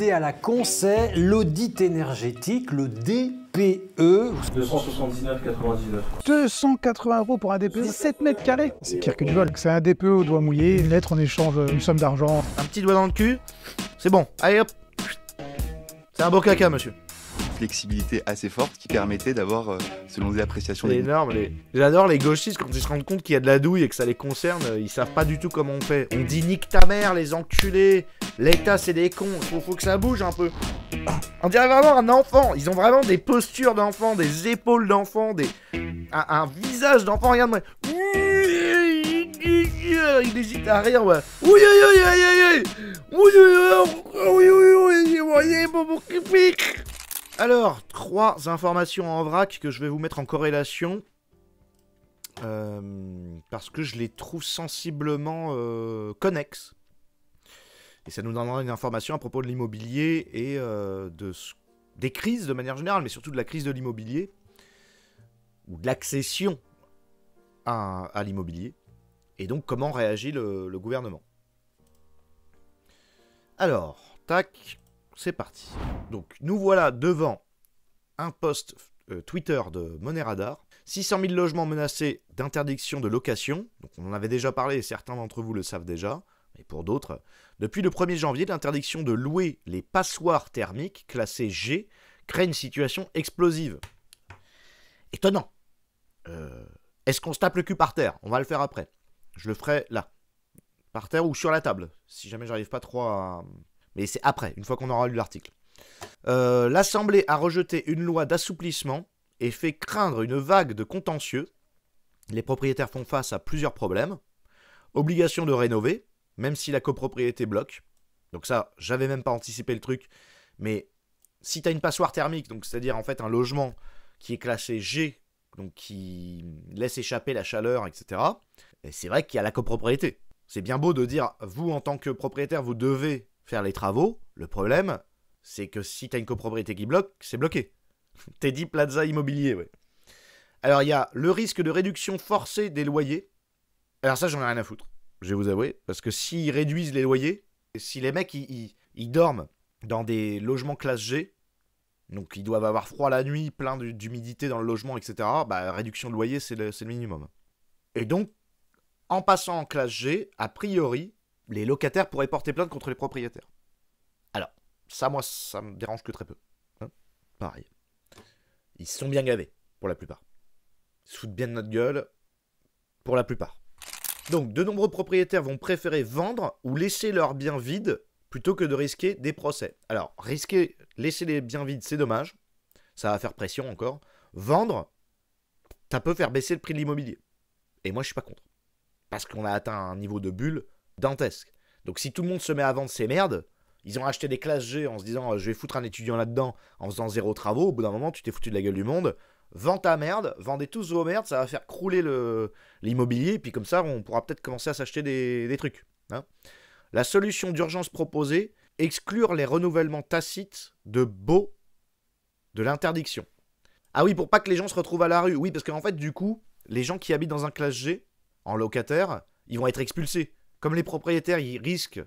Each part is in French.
idée à la con, c'est l'audit énergétique, le DPE. 279,99. 280 € pour un DPE, 7 mètres carrés. C'est pire que du vol. C'est un DPE au doigt mouillé, une lettre en échange d'une somme d'argent. Un petit doigt dans le cul, c'est bon. Allez hop. C'est un beau caca, monsieur. Flexibilité assez forte qui permettait d'avoir, selon les appréciations C'est des... énorme. J'adore les gauchistes quand ils se rendent compte qu'il y a de la douille et que ça les concerne, ils savent pas du tout comment on fait. On dit nique ta mère, les enculés. L'État c'est des cons. Faut que ça bouge un peu. On dirait vraiment un enfant. Ils ont vraiment des postures d'enfant, des épaules d'enfant, un visage d'enfant. Regarde-moi. Il hésite à rire, ouais. Oui, oui, oui, oui, oui. Oui, oui, oui, oui, oui. Alors, 3 informations en vrac que je vais vous mettre en corrélation. Parce que je les trouve sensiblement connexes. Et ça nous donnera une information à propos de l'immobilier et des crises de manière générale, mais surtout de la crise de l'immobilier. Ou de l'accession à l'immobilier. Et donc, comment réagit le gouvernement. Alors, tac, c'est parti. Donc, nous voilà devant un post Twitter de Money Radar. 600 000 logements menacés d'interdiction de location. Donc, on en avait déjà parlé et certains d'entre vous le savent déjà. Mais pour d'autres, depuis le 1er janvier, l'interdiction de louer les passoires thermiques classées G crée une situation explosive. Étonnant. Est-ce qu'on se tape le cul par terre? On va le faire après. Je le ferai là. Par terre ou sur la table. Si jamais j'arrive pas trop à... Mais c'est après, une fois qu'on aura lu l'article. L'Assemblée a rejeté une loi d'assouplissement et fait craindre une vague de contentieux. Les propriétaires font face à plusieurs problèmes. Obligation de rénover, même si la copropriété bloque. Donc ça, j'avais même pas anticipé le truc. Mais si tu as une passoire thermique, donc c'est-à-dire en fait un logement qui est classé G, donc qui laisse échapper la chaleur, etc. Et c'est vrai qu'il y a la copropriété. C'est bien beau de dire, vous en tant que propriétaire, vous devez faire les travaux. Le problème, c'est que si tu as une copropriété qui bloque, c'est bloqué. Teddy Plaza Immobilier, ouais. Alors il y a le risque de réduction forcée des loyers. Alors ça, j'en ai rien à foutre, je vais vous avouer. Parce que s'ils réduisent les loyers, si les mecs, ils dorment dans des logements classe G, donc ils doivent avoir froid la nuit, plein d'humidité dans le logement, etc., bah réduction de loyer, c'est le minimum. Et donc, en passant en classe G, a priori, les locataires pourraient porter plainte contre les propriétaires. Alors, ça, moi, ça me dérange que très peu. Hein, pareil. Ils se sont bien gavés, pour la plupart. Ils se foutent bien de notre gueule, pour la plupart. Donc, de nombreux propriétaires vont préférer vendre ou laisser leurs biens vides plutôt que de risquer des procès. Alors, laisser les biens vides, c'est dommage. Ça va faire pression encore. Vendre, ça peut faire baisser le prix de l'immobilier. Et moi, je suis pas contre. Parce qu'on a atteint un niveau de bulle dantesque. Donc, si tout le monde se met à vendre ces merdes, ils ont acheté des classes G en se disant je vais foutre un étudiant là-dedans en faisant 0 travaux. Au bout d'un moment, tu t'es foutu de la gueule du monde. Vends ta merde, vendez tous vos merdes, ça va faire crouler l'immobilier. Et puis comme ça, on pourra peut-être commencer à s'acheter des trucs. Hein. La solution d'urgence proposée, exclure les renouvellements tacites de baux de l'interdiction. Ah oui, pour pas que les gens se retrouvent à la rue. Oui, parce qu'en fait, du coup, les gens qui habitent dans un classe G, en locataire, ils vont être expulsés. Comme les propriétaires, ils risquent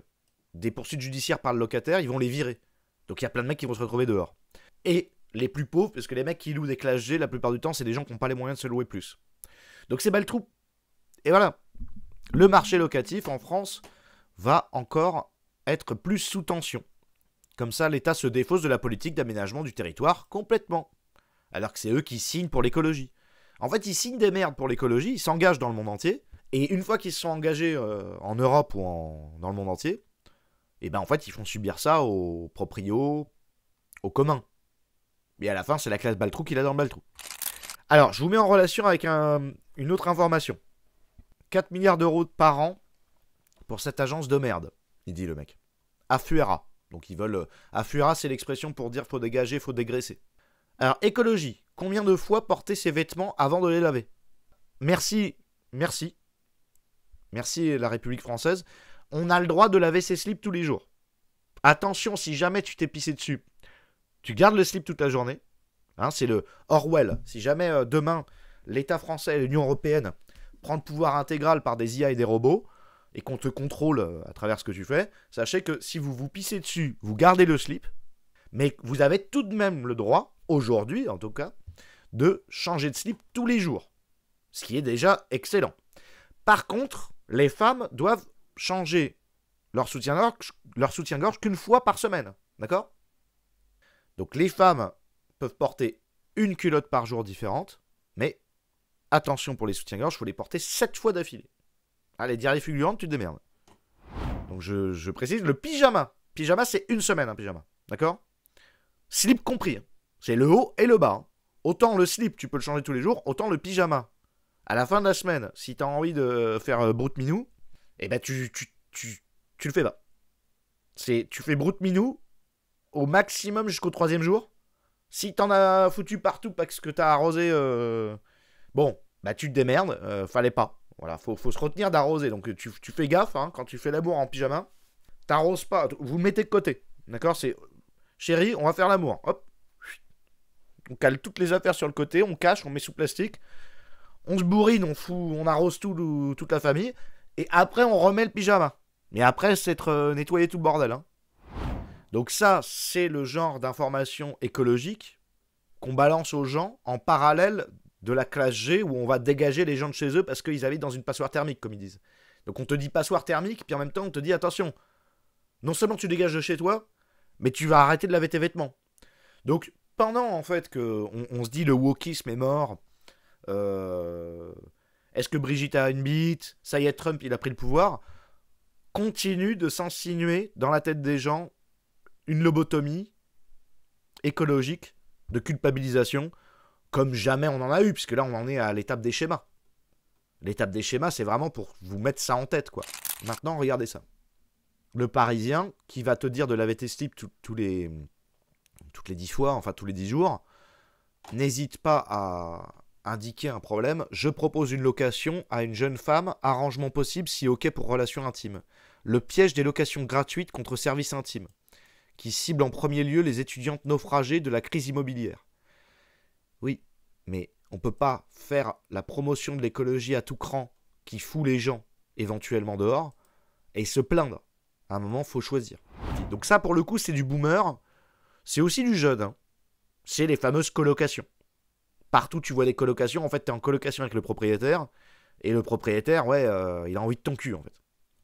des poursuites judiciaires par le locataire, ils vont les virer. Donc il y a plein de mecs qui vont se retrouver dehors. Et les plus pauvres, parce que les mecs qui louent des classes G, la plupart du temps, c'est des gens qui n'ont pas les moyens de se louer plus. Donc c'est bas le trou. Et voilà. Le marché locatif en France va encore être plus sous tension. Comme ça, l'État se défausse de la politique d'aménagement du territoire complètement. Alors que c'est eux qui signent pour l'écologie. En fait, ils signent des merdes pour l'écologie, ils s'engagent dans le monde entier, et une fois qu'ils se sont engagés en Europe ou dans le monde entier, et ben en fait, ils font subir ça aux proprios, aux communs. Et à la fin, c'est la classe Baltrou qui l'a dans le Baltrou. Alors, je vous mets en relation avec une autre information. 4 milliards d'euros par an pour cette agence de merde, il dit le mec. Affuera. Donc ils veulent... Affuera, c'est l'expression pour dire faut dégager, faut dégraisser. Alors, écologie. Combien de fois porter ses vêtements avant de les laver? Merci la République française. On a le droit de laver ses slips tous les jours. Attention, si jamais tu t'es pissé dessus, tu gardes le slip toute la journée. Hein, c'est le Orwell. Si jamais demain, l'État français et l'Union européenne prend le pouvoir intégral par des IA et des robots, et qu'on te contrôle à travers ce que tu fais, sachez que si vous vous pissez dessus, vous gardez le slip, mais vous avez tout de même le droit, aujourd'hui en tout cas, de changer de slip tous les jours. Ce qui est déjà excellent. Par contre, les femmes doivent changer leur soutien-gorge qu'une fois par semaine. D'accord ? Donc les femmes peuvent porter une culotte par jour différente, mais attention pour les soutiens-gorge, il faut les porter 7 fois d'affilée. Allez, diarrhée fulgurante, tu te démerdes. Donc je précise, le pyjama. Pyjama, c'est une semaine, un pyjama. D'accord ? Slip compris. C'est le haut et le bas. Hein. Autant le slip, tu peux le changer tous les jours, autant le pyjama. À la fin de la semaine, si tu as envie de faire broute-minou, eh ben tu le fais pas. Tu fais broute-minou au maximum jusqu'au 3e jour. Si t'en as foutu partout parce que t'as arrosé, bon, bah tu te démerdes, fallait pas. Voilà, faut se retenir d'arroser. Donc tu fais gaffe, hein, quand tu fais l'amour en pyjama, t'arroses pas, vous le mettez de côté. D'accord ? C'est, chérie, on va faire l'amour. Hop. On cale toutes les affaires sur le côté, on cache, on met sous plastique. On se bourrine, on arrose toute la famille. Et après, on remet le pyjama. Mais après, c'est nettoyer tout le bordel. Hein. Donc ça, c'est le genre d'information écologique qu'on balance aux gens en parallèle de la classe G où on va dégager les gens de chez eux parce qu'ils habitent dans une passoire thermique, comme ils disent. Donc on te dit passoire thermique, puis en même temps, on te dit attention. Non seulement tu dégages de chez toi, mais tu vas arrêter de laver tes vêtements. Donc pendant, en fait, qu'on se dit le wokisme est mort... est-ce que Brigitte a une bite ? Ça y est, Trump, il a pris le pouvoir. Continue de s'insinuer dans la tête des gens une lobotomie écologique de culpabilisation comme jamais on en a eu, puisque là, on en est à l'étape des schémas. L'étape des schémas, c'est vraiment pour vous mettre ça en tête, quoi. Maintenant, regardez ça. Le Parisien, qui va te dire de laver tes slips toutes les 10 fois, enfin tous les 10 jours, n'hésite pas à indiquer un problème. Je propose une location à une jeune femme, arrangement possible si ok pour relation intime. Le piège des locations gratuites contre services intimes, qui cible en premier lieu les étudiantes naufragées de la crise immobilière. Oui, mais on peut pas faire la promotion de l'écologie à tout cran qui fout les gens éventuellement dehors et se plaindre. À un moment, faut choisir. Donc ça, pour le coup, c'est du boomer. C'est aussi du jeune. Hein. C'est les fameuses colocations. Partout, tu vois des colocations. En fait, tu es en colocation avec le propriétaire. Et le propriétaire, ouais, il a envie de ton cul, en fait.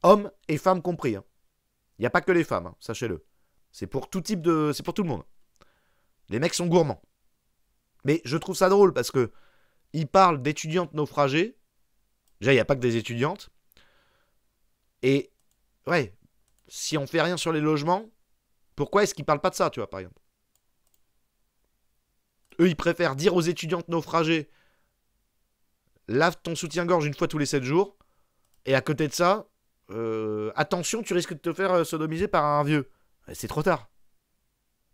Hommes et femmes compris. Il n'y a pas que les femmes, hein, sachez-le. C'est pour tout type de... C'est pour tout le monde. Les mecs sont gourmands. Mais je trouve ça drôle parce que ils parlent d'étudiantes naufragées. Déjà, il n'y a pas que des étudiantes. Et, ouais, si on fait rien sur les logements, pourquoi est-ce qu'ils parlent pas de ça, tu vois, par exemple ? Eux, ils préfèrent dire aux étudiantes naufragées lave ton soutien-gorge une fois tous les 7 jours. Et à côté de ça, attention, tu risques de te faire sodomiser par un vieux. C'est trop tard.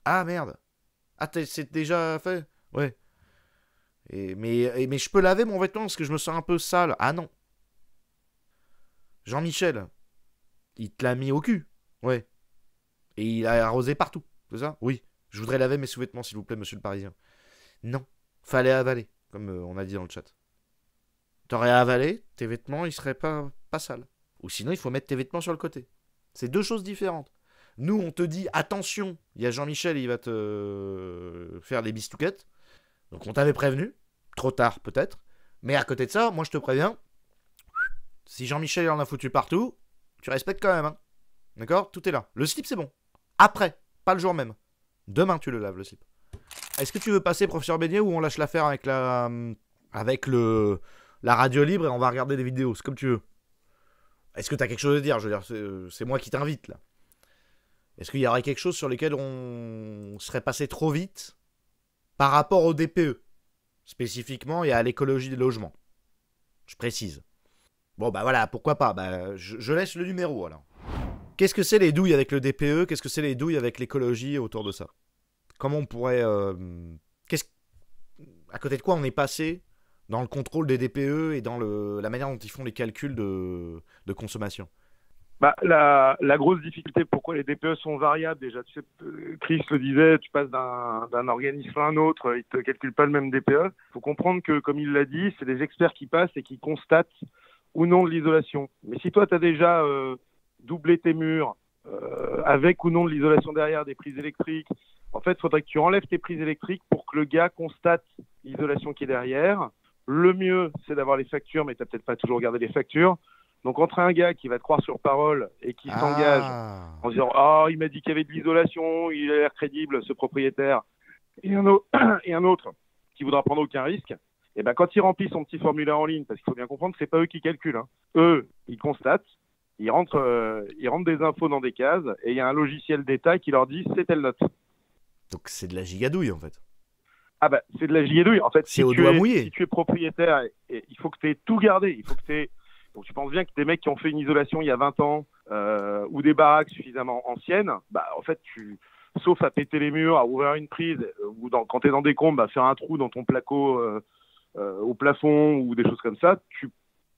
Ah merde. Ah, c'est déjà fait ? Ouais. Mais je peux laver mon vêtement parce que je me sens un peu sale. Ah non. Jean-Michel, il te l'a mis au cul. Ouais. Et il a arrosé partout. C'est ça ? Oui. Je voudrais laver mes sous-vêtements, s'il vous plaît, monsieur le Parisien. Non. Fallait avaler, comme on a dit dans le chat. T'aurais avalé, tes vêtements, ils seraient pas sales. Ou sinon, il faut mettre tes vêtements sur le côté. C'est deux choses différentes. Nous, on te dit, attention, il y a Jean-Michel, il va te faire des bistouquettes. Donc on t'avait prévenu. Trop tard, peut-être. Mais à côté de ça, moi, je te préviens. Si Jean-Michel en a foutu partout, tu respectes quand même. Hein. D'accord ? Tout est là. Le slip, c'est bon. Après, pas le jour même. Demain, tu le laves, le slip. Est-ce que tu veux passer, professeur Beignet, ou on lâche l'affaire avec la radio libre et on va regarder des vidéos ? C'est comme tu veux. Est-ce que tu as quelque chose à dire ? Je veux dire, c'est moi qui t'invite, là. Est-ce qu'il y aurait quelque chose sur lequel on serait passé trop vite par rapport au DPE, spécifiquement, et à l'écologie des logements ? Je précise. Bon, bah voilà, pourquoi pas. Bah, je laisse le numéro, alors. Qu'est-ce que c'est les douilles avec le DPE ? Qu'est-ce que c'est les douilles avec l'écologie autour de ça ? Comment on pourrait... à côté de quoi on est passé dans le contrôle des DPE et dans la manière dont ils font les calculs de consommation ? Bah, la grosse difficulté, pourquoi les DPE sont variables, déjà, tu sais, Chris le disait, tu passes d'un organisme à un autre, ils ne te calculent pas le même DPE. Il faut comprendre que, comme il l'a dit, c'est des experts qui passent et qui constatent ou non de l'isolation. Mais si toi, tu as déjà doublé tes murs, avec ou non de l'isolation derrière, des prises électriques, en fait, il faudrait que tu enlèves tes prises électriques pour que le gars constate l'isolation qui est derrière. Le mieux, c'est d'avoir les factures, mais tu n'as peut-être pas toujours regardé les factures. Donc, entre un gars qui va te croire sur parole et qui s'engage en disant « Ah, il m'a dit qu'il y avait de l'isolation, il a l'air crédible, ce propriétaire », et un autre qui voudra prendre aucun risque, et ben quand il remplit son petit formulaire en ligne, parce qu'il faut bien comprendre que c'est pas eux qui calculent, hein. Eux, ils constatent, ils rentrent des infos dans des cases, et il y a un logiciel d'État qui leur dit « c'est telle note ». Donc c'est de la gigadouille en fait. Ah bah c'est de la gigadouille. En fait, c'est au doigt mouillé. Si tu es propriétaire, il faut que tu aies tout gardé. Il faut que donc tu penses bien que des mecs qui ont fait une isolation il y a 20 ans ou des baraques suffisamment anciennes, bah en fait sauf à péter les murs, à ouvrir une prise, ou quand tu es dans des combes, bah, faire un trou dans ton placo au plafond ou des choses comme ça, tu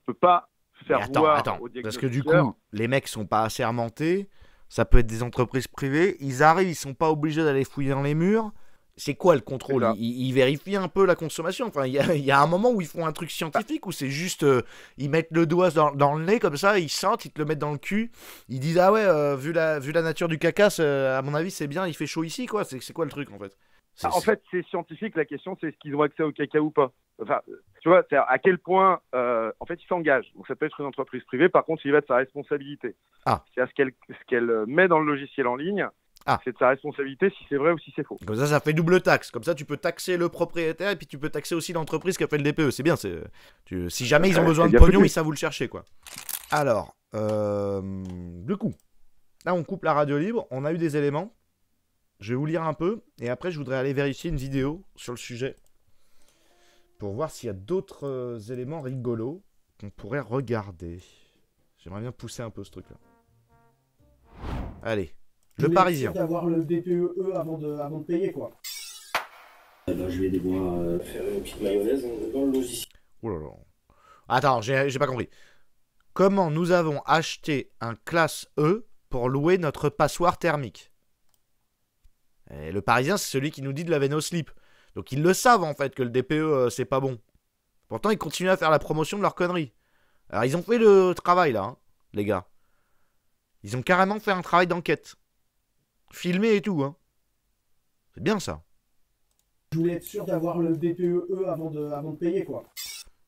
peux pas faire voir au diagnostiqueur. Parce que du coup, les mecs sont pas assermentés, ça peut être des entreprises privées, ils arrivent, ils sont pas obligés d'aller fouiller dans les murs. C'est quoi le contrôle? Ils vérifient un peu la consommation. Enfin, il y a un moment où ils font un truc scientifique, où c'est juste, ils mettent le doigt dans le nez comme ça, ils sentent, ils te le mettent dans le cul, ils disent ah ouais, vu la nature du caca, à mon avis c'est bien, il fait chaud ici quoi. C'est quoi le truc en fait? En fait, c'est scientifique. La question, c'est est-ce qu'ils ont accès au caca ou pas. Enfin, tu vois, c'est à quel point, en fait, ils s'engagent. Donc, ça peut être une entreprise privée. Par contre, il va de sa responsabilité. C'est à ce qu'elle met dans le logiciel en ligne. C'est de sa responsabilité si c'est vrai ou si c'est faux. Comme ça fait double taxe. Comme ça, tu peux taxer le propriétaire et puis tu peux taxer aussi l'entreprise qui a fait le DPE. C'est bien. Si jamais ils ont besoin de pognon, ils savent où le chercher, quoi. Alors, du coup, là, on coupe la radio libre. On a eu des éléments. Je vais vous lire un peu. Et après, je voudrais aller vérifier une vidéo sur le sujet pour voir s'il y a d'autres éléments rigolos qu'on pourrait regarder. J'aimerais bien pousser un peu ce truc-là. Allez. Le Parisien. D'avoir le DPE avant de payer, quoi. Ben, je vais devoir faire une petite mayonnaise dans le logiciel. Oh là là. Attends, j'ai pas compris. Comment nous avons acheté un classe E pour louer notre passoire thermique? Et le Parisien, c'est celui qui nous dit de laver nos slips. Donc ils le savent en fait que le DPE c'est pas bon. Pourtant ils continuent à faire la promotion de leur connerie. Alors ils ont fait le travail là, hein, les gars. Ils ont carrément fait un travail d'enquête. Filmé et tout, hein. C'est bien ça. Je voulais être sûr d'avoir le DPE avant de payer, quoi.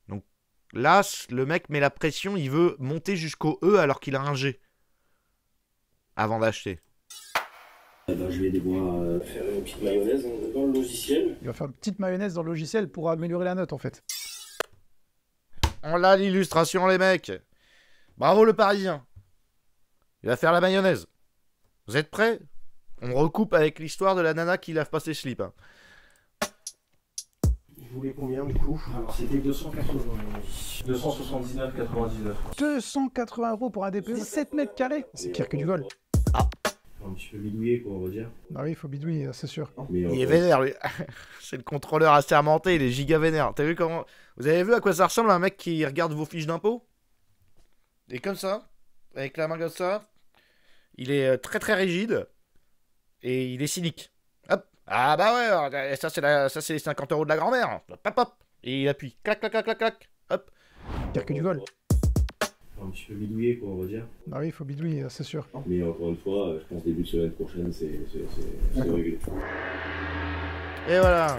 Donc là, le mec met la pression, il veut monter jusqu'au E alors qu'il a un G. Avant d'acheter. Ben, je vais devoir faire une petite mayonnaise dans le logiciel. Il va faire une petite mayonnaise dans le logiciel pour améliorer la note, en fait. On a l'illustration, les mecs. Bravo le Parisien. Il va faire la mayonnaise. Vous êtes prêts? On recoupe avec l'histoire de la nana qui lave pas ses slips. Hein. Vous voulez combien du coup? Alors c'était 279,99. 280 € pour un DPE, 7 mètres carrés. C'est pire que du vol. Un petit peu bidouillé, quoi, on va dire. Bah oui, il faut bidouiller, c'est sûr. Mais, il est vénère, lui. C'est le contrôleur assermenté, il est giga vénère. T'as vu comment... Vous avez vu à quoi ça ressemble un mec qui regarde vos fiches d'impôt? Et comme ça, avec la main comme ça, il est très très rigide. Et il est cynique. Hop. Ah bah ouais, ça c'est les 50 € de la grand-mère. Hop hop. Et il appuie. Clac clac clac clac clac. Hop. Pire que du vol. Un petit peu bidouillé, quoi, on va dire. Bah oui, il faut bidouiller, c'est sûr. Mais encore une fois, je pense début de semaine prochaine, c'est réglé. Et voilà.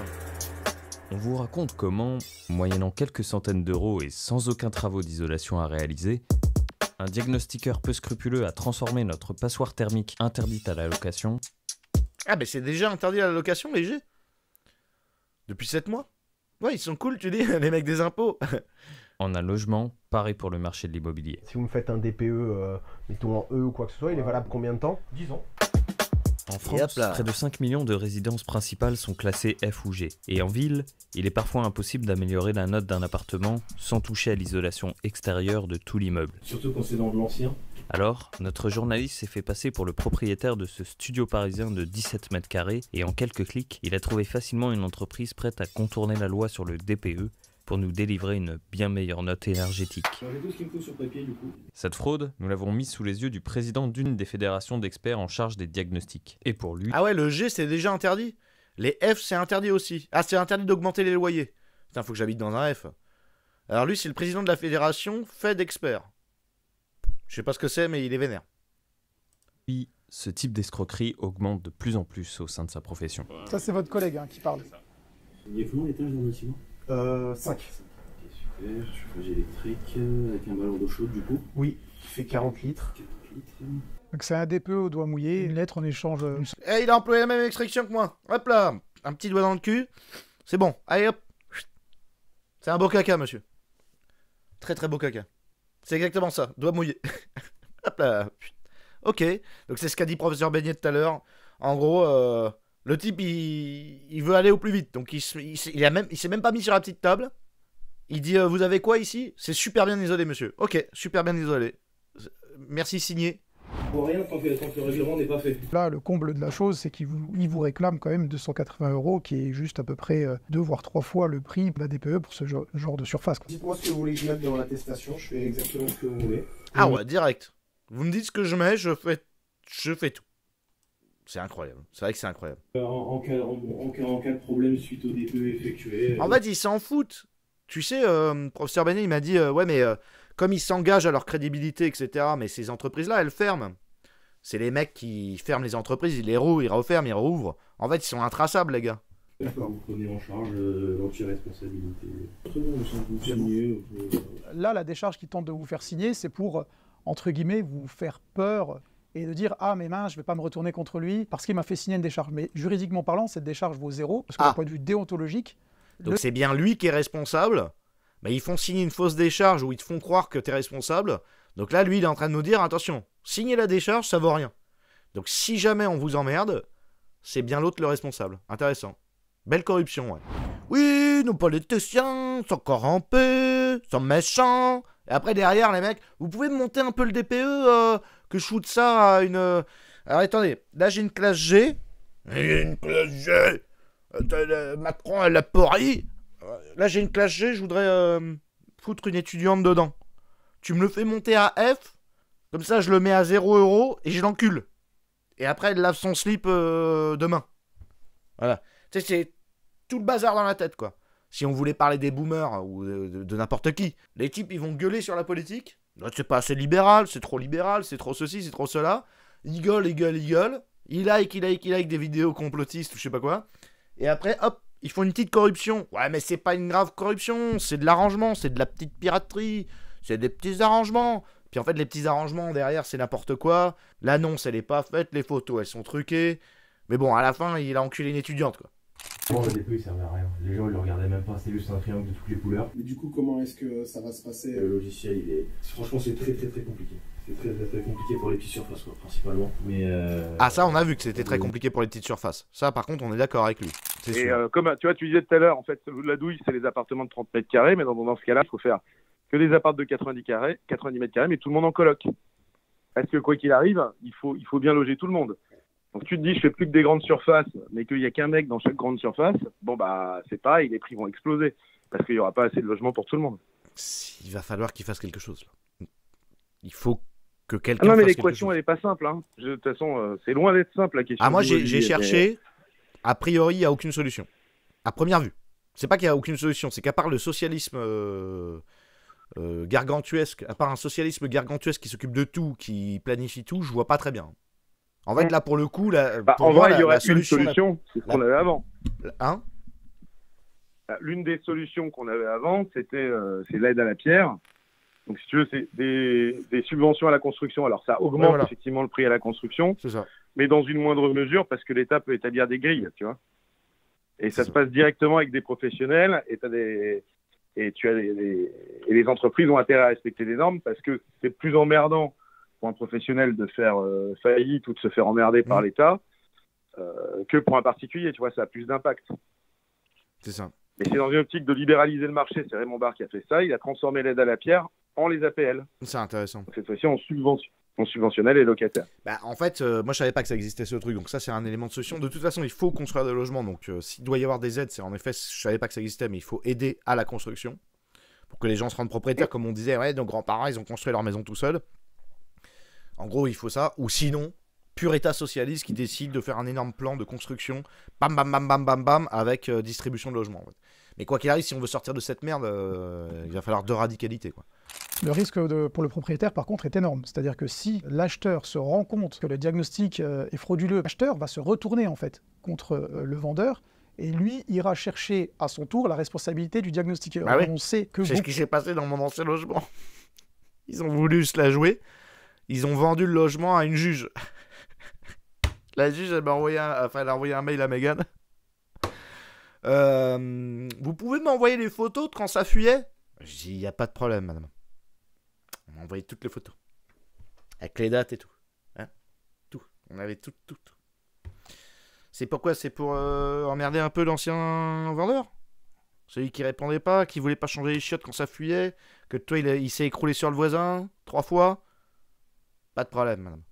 On vous raconte comment, moyennant quelques centaines d'euros et sans aucun travaux d'isolation à réaliser, un diagnostiqueur peu scrupuleux a transformé notre passoire thermique interdite à la location. Ah mais c'est déjà interdit à la location, léger. Depuis 7 mois. Ouais, ils sont cool, tu dis, les mecs des impôts. En un logement paré pour le marché de l'immobilier. Si vous me faites un DPE, mettons en E ou quoi que ce soit, il est valable combien de temps? 10 ans. En France, près de 5 millions de résidences principales sont classées F ou G. Et en ville, il est parfois impossible d'améliorer la note d'un appartement sans toucher à l'isolation extérieure de tout l'immeuble. Surtout quand c'est dans de l'ancien. Alors, notre journaliste s'est fait passer pour le propriétaire de ce studio parisien de 17 mètres carrés et en quelques clics, il a trouvé facilement une entreprise prête à contourner la loi sur le DPE pour nous délivrer une bien meilleure note énergétique. Tout ce qu'il me faut sur papier, du coup. Cette fraude, nous l'avons mise sous les yeux du président d'une des fédérations d'experts en charge des diagnostics. Et pour lui... Ah ouais, le G c'est déjà interdit. Les F c'est interdit aussi. Ah, c'est interdit d'augmenter les loyers. Putain, faut que j'habite dans un F. Alors lui, c'est le président de la fédération fait d'experts. Je sais pas ce que c'est, mais il est vénère. Puis, ce type d'escroquerie augmente de plus en plus au sein de sa profession. Ça, c'est votre collègue qui parle. Il y a comment l'étage dans le bâtiment? 5. Ok, super. Chauffage électrique avec un ballon d'eau chaude du coup. Oui, qui fait 40 litres. 40 litres. Donc c'est un DPE au doigt mouillé, une lettre en échange. Eh, il a employé la même extraction que moi. Hop là, un petit doigt dans le cul. C'est bon, allez hop. C'est un beau caca, monsieur. Très très beau caca. C'est exactement ça, doigt mouillé. Hop là. Ok, donc c'est ce qu'a dit professeur Beignet tout à l'heure. En gros, le type, il veut aller au plus vite. Donc il s'est même pas mis sur la petite table. Il dit, vous avez quoi ici? C'est super bien isolé, monsieur. Ok, super bien isolé. Merci, signé. Pour rien tant que le règlement n'est pas fait. Là, le comble de la chose, c'est qu'il vous réclame quand même 280 €, qui est juste à peu près 2 voire 3 fois le prix de la DPE pour ce genre de surface. Dites-moi ce que vous voulez que je mette dans l'attestation, je fais exactement ce que vous voulez. Ah ouais, direct. Vous me dites ce que je mets, je fais tout. C'est incroyable. C'est vrai que c'est incroyable. En cas de problème suite au DPE effectué. En fait, ils s'en foutent. Tu sais, professeur Benet, il m'a dit, ouais, mais comme ils s'engagent à leur crédibilité, etc., mais ces entreprises-là, elles ferment. C'est les mecs qui ferment les entreprises, ils les rouvrent, ils referment, ils rouvrent. En fait, ils sont intraçables, les gars. D'accord, vous prenez en charge l'anti-responsabilité. Très bon, vous signez. Là, la décharge qui tente de vous faire signer, c'est pour, entre guillemets, vous faire peur et de dire « Ah, mais mince, je ne vais pas me retourner contre lui parce qu'il m'a fait signer une décharge. » Mais juridiquement parlant, cette décharge vaut 0, parce que d'un point de vue déontologique... Donc c'est bien lui qui est responsable, mais ils font signer une fausse décharge où ils te font croire que tu es responsable. Donc là, lui, il est en train de nous dire « Attention, signer la décharge, ça vaut rien. » Donc si jamais on vous emmerde, c'est bien l'autre le responsable. Intéressant. Belle corruption, ouais. Oui, nos politiciens sont corrompus, sont méchants. Et après, derrière, les mecs, vous pouvez me monter un peu le DPE, que je foute ça à une... Alors, attendez, là, j'ai une classe G. Une classe G. Macron, elle a pourri. Là, j'ai une classe G, je voudrais foutre une étudiante dedans. Tu me le fais monter à F, comme ça, je le mets à 0 € et je l'encule. Et après, elle lave son slip demain. Voilà. Tu sais, c'est tout le bazar dans la tête, quoi. Si on voulait parler des boomers ou de n'importe qui, les types, ils vont gueuler sur la politique. C'est pas assez libéral, c'est trop libéral, c'est trop ceci, c'est trop cela. Ils gueulent, ils gueulent, ils gueulent. Ils like des vidéos complotistes ou je sais pas quoi. Et après, hop, ils font une petite corruption. Ouais, mais c'est pas une grave corruption, c'est de l'arrangement, c'est de la petite piraterie, c'est des petits arrangements. Puis en fait, les petits arrangements derrière, c'est n'importe quoi. L'annonce, elle est pas faite, les photos, elles sont truquées. Mais bon, à la fin, il a enculé une étudiante, quoi. Bon, le DPE il servait à rien. Les gens ils le regardaient même pas, c'était juste un triangle de toutes les couleurs. Mais du coup, comment est-ce que ça va se passer? Le logiciel il est. Franchement, c'est très compliqué. C'est très compliqué pour les petites surfaces, quoi, principalement. Mais Ah, ça, on a vu que c'était très compliqué pour les petites surfaces. Ça, par contre, on est d'accord avec lui. C'est Et sûr. comme tu vois, tu disais tout à l'heure, en fait, la douille, c'est les appartements de 30 mètres carrés, mais dans ce cas-là, il faut faire que des appartements de 90 mètres carrés, mais tout le monde en coloc. Parce que quoi qu'il arrive, il faut bien loger tout le monde. Donc tu te dis, je fais plus que des grandes surfaces, mais qu'il n'y a qu'un mec dans chaque grande surface, bon bah c'est pareil, les prix vont exploser, parce qu'il n'y aura pas assez de logements pour tout le monde. Il va falloir qu'il fasse quelque chose, là. Il faut que quelqu'un Ah non, mais fasse quelque l'équation, chose. elle n'est pas simple. Hein. De toute façon, c'est loin d'être simple, la question. Ah, moi, de j'ai l'immobilier, cherché. A priori, il n'y a aucune solution. À première vue. C'est pas qu'il n'y a aucune solution, c'est qu'à part le socialisme gargantuesque, à part un socialisme gargantuesque qui s'occupe de tout, qui planifie tout, je vois pas très bien. En fait, là, pour le coup, pour en moi, vrai, il y aurait la solution, une solution, c'est ce qu'on avait avant. Hein? L'une des solutions qu'on avait avant, c'est l'aide à la pierre. Donc, si tu veux, c'est des subventions à la construction. Alors, ça augmente voilà. effectivement le prix à la construction, C'est ça. mais dans une moindre mesure, parce que l'État peut établir des grilles, tu vois. Et ça se passe directement avec des professionnels, et les entreprises ont intérêt à respecter les normes, parce que c'est plus emmerdant pour un professionnel de faire faillite ou de se faire emmerder par l'État que pour un particulier, tu vois, ça a plus d'impact. C'est ça. Mais c'est dans une optique de libéraliser le marché, c'est Raymond Barre qui a fait ça, il a transformé l'aide à la pierre en les APL. C'est intéressant. Donc, cette fois-ci, on subventionnait les locataires. Bah, en fait, moi je savais pas que ça existait ce truc, donc ça c'est un élément de solution. De toute façon, il faut construire des logements, donc s'il doit y avoir des aides, c'est en effet, je savais pas que ça existait, mais il faut aider à la construction pour que les gens se rendent propriétaires, comme on disait, ouais, nos grands-parents ils ont construit leur maison tout seuls. En gros, il faut ça, ou sinon, pur état socialiste qui décide de faire un énorme plan de construction, bam bam bam bam bam bam, avec distribution de logements. En fait. Mais quoi qu'il arrive, si on veut sortir de cette merde, il va falloir deux radicalités, quoi. Le risque pour le propriétaire, par contre, est énorme. C'est-à-dire que si l'acheteur se rend compte que le diagnostic est frauduleux, l'acheteur va se retourner en fait contre le vendeur et lui ira chercher à son tour la responsabilité du diagnostiqueur. Bah oui. On sait que C'est ce qui s'est passé dans mon ancien logement. Ils ont voulu se la jouer. Ils ont vendu le logement à une juge. La juge, elle a envoyé un mail à Mégane. Vous pouvez m'envoyer les photos de quand ça fuyait? Je dis, il n'y a pas de problème, madame. On m'a envoyé toutes les photos. Avec les dates et tout. Hein, tout. On avait tout. C'est pourquoi? C'est pour emmerder un peu l'ancien vendeur? Celui qui répondait pas, qui voulait pas changer les chiottes quand ça fuyait, que toi il s'est écroulé sur le voisin 3 fois. Pas de problème, madame.